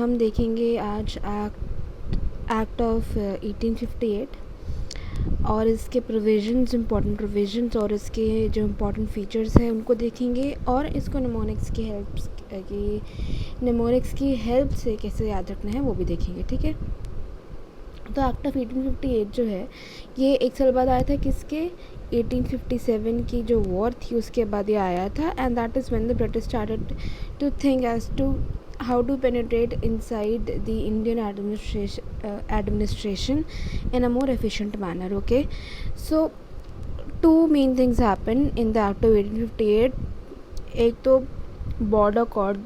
हम देखेंगे आज एक्ट ऑफ 1858 और इसके प्रोविजंस, इम्पॉर्टेंट प्रोविजंस और इसके जो इम्पॉर्टेंट फीचर्स हैं उनको देखेंगे, और इसको निमोनिक्स की हेल्प से कैसे याद रखना है वो भी देखेंगे, ठीक है। तो एक्ट ऑफ 1858 जो है ये एक साल बाद आया था, किसके? 1857 की जो वॉर थी उसके बाद ये आया था, and that is when the British started to think as to how to penetrate inside the Indian administration in a more efficient manner. Okay, so two main things happen in the Act of 1858. एक तो border cord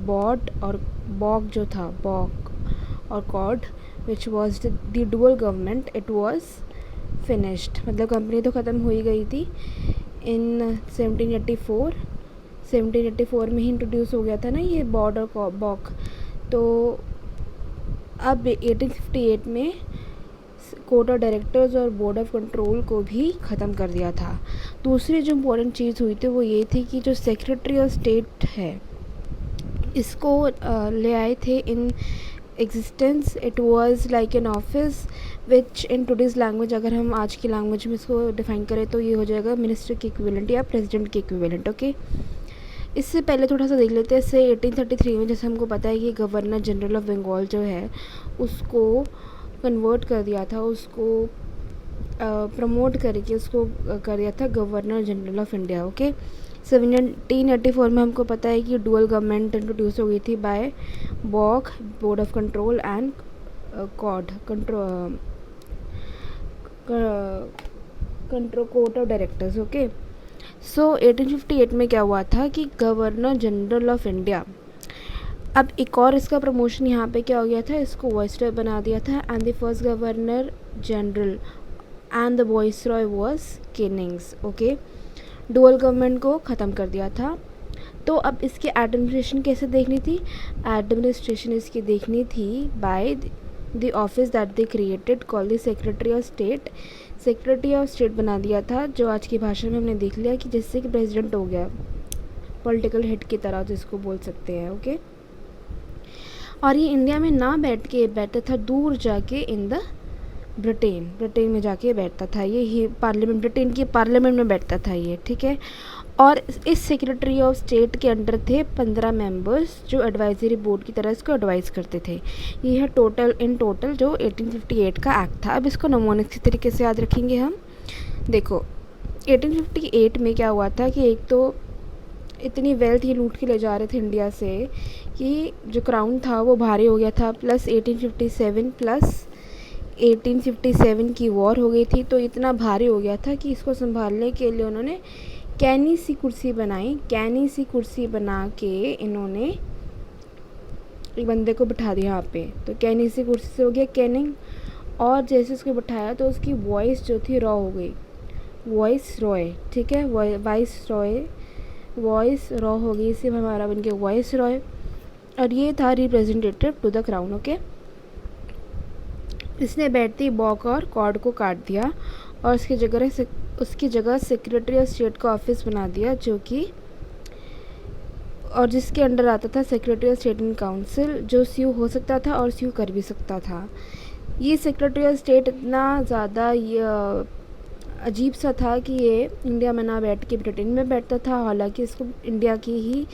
baud और बॉक जो था, बॉक और कॉर्ड which was the dual government, it was finished, मतलब company तो ख़त्म हो ही गई थी। इन 1784 में ही इंट्रोड्यूस हो गया था ना ये बॉर्ड और बॉक। तो अब 1858 में कोर्ट ऑफ डायरेक्टर्स और बोर्ड ऑफ कंट्रोल को भी ख़त्म कर दिया था। दूसरी जो इम्पोर्टेंट चीज़ हुई थी वो ये थी कि जो सेक्रेटरी ऑफ स्टेट है इसको ले आए थे in existence. It was like an office which in today's language, अगर हम आज की लैंग्वेज में इसको डिफाइन करें तो ये हो जाएगा मिनिस्टर के इक्विवेलेंट या प्रेसिडेंट के इक्विवेलेंट। ओके, इससे पहले थोड़ा सा देख लेते हैं। इससे 1833 में जैसे हमको पता है कि गवर्नर जनरल ऑफ बंगाल जो है उसको कन्वर्ट कर दिया था, उसको प्रमोट करके उसको कर दिया था governor general of India. Okay, 1784 में हमको पता है कि डुअल गवर्नमेंट इंट्रोड्यूस हो गई थी by BOC, board of control and COD control court of directors. Okay, so 1858 में क्या हुआ था कि गवर्नर जनरल ऑफ इंडिया, अब एक और इसका प्रमोशन यहाँ पे क्या हो गया था, इसको वाइसरॉय बना दिया था, and the first governor general and the viceroy was Cannings. Okay, dual government को ख़त्म कर दिया था। तो अब इसकी एडमिनिस्ट्रेशन कैसे देखनी थी? एडमिनिस्ट्रेशन इसकी देखनी थी by the office that they created called the secretary of state. Secretary of state बना दिया था, जो आज की भाषा में हमने देख लिया कि जिससे कि प्रेसिडेंट हो गया, पॉलिटिकल हेड की तरह जिसको बोल सकते हैं। ओके, और ये इंडिया में ना बैठता था, दूर जाके इन द ब्रिटेन में जाके बैठता था ये पार्लियामेंट, ब्रिटेन की पार्लियामेंट में बैठता था ये, ठीक है। और इस सेक्रेटरी ऑफ स्टेट के अंडर थे 15 मेंबर्स जो एडवाइजरी बोर्ड की तरह इसको एडवाइस करते थे। ये है इन टोटल जो 1858 का एक्ट था। अब इसको नमूने के तरीके से याद रखेंगे हम। देखो 1858 में क्या हुआ था कि एक तो इतनी वेल्थ ये लूट के ले जा रहे थे इंडिया से कि जो क्राउन था वो भारी हो गया था, प्लस 1857 की वॉर हो गई थी, तो इतना भारी हो गया था कि इसको संभालने के लिए उन्होंने कैनी सी कुर्सी बनाई। कैनी सी कुर्सी बना के इन्होंने एक बंदे को बिठा दिया यहाँ पे, तो कैनी सी कुर्सी से हो गया कैनिंग, और जैसे उसको बिठाया तो उसकी वॉइस जो थी रॉ हो गई, वॉइस रॉय, ठीक है, वॉइस रॉ हो गई, सिर्फ हमारा बन गया वॉइस रॉय, और ये था representative to the crown. Okay, इसने बैठती बॉक और कॉर्ड को काट दिया और उसकी जगह सेक्रेटरी ऑफ स्टेट का ऑफिस बना दिया, जो कि और जिसके अंडर आता था secretary of state in council, जो स्यू हो सकता था और स्यू कर भी सकता था। ये सेक्रेटरी ऑफ स्टेट इतना ज़्यादा अजीब सा था कि ये इंडिया में ना बैठ के ब्रिटेन में बैठता था, हालांकि इसको इंडिया की ही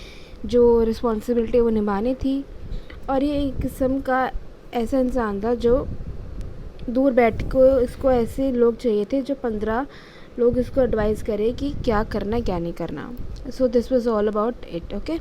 जो रिस्पॉन्सिबिलिटी वो निभानी थी, और ये एक किस्म का ऐसा इंसान था जो दूर बैठ को इसको ऐसे लोग चाहिए थे जो 15 लोग इसको एडवाइस करें कि क्या करना क्या नहीं करना। So this was all about it. Okay.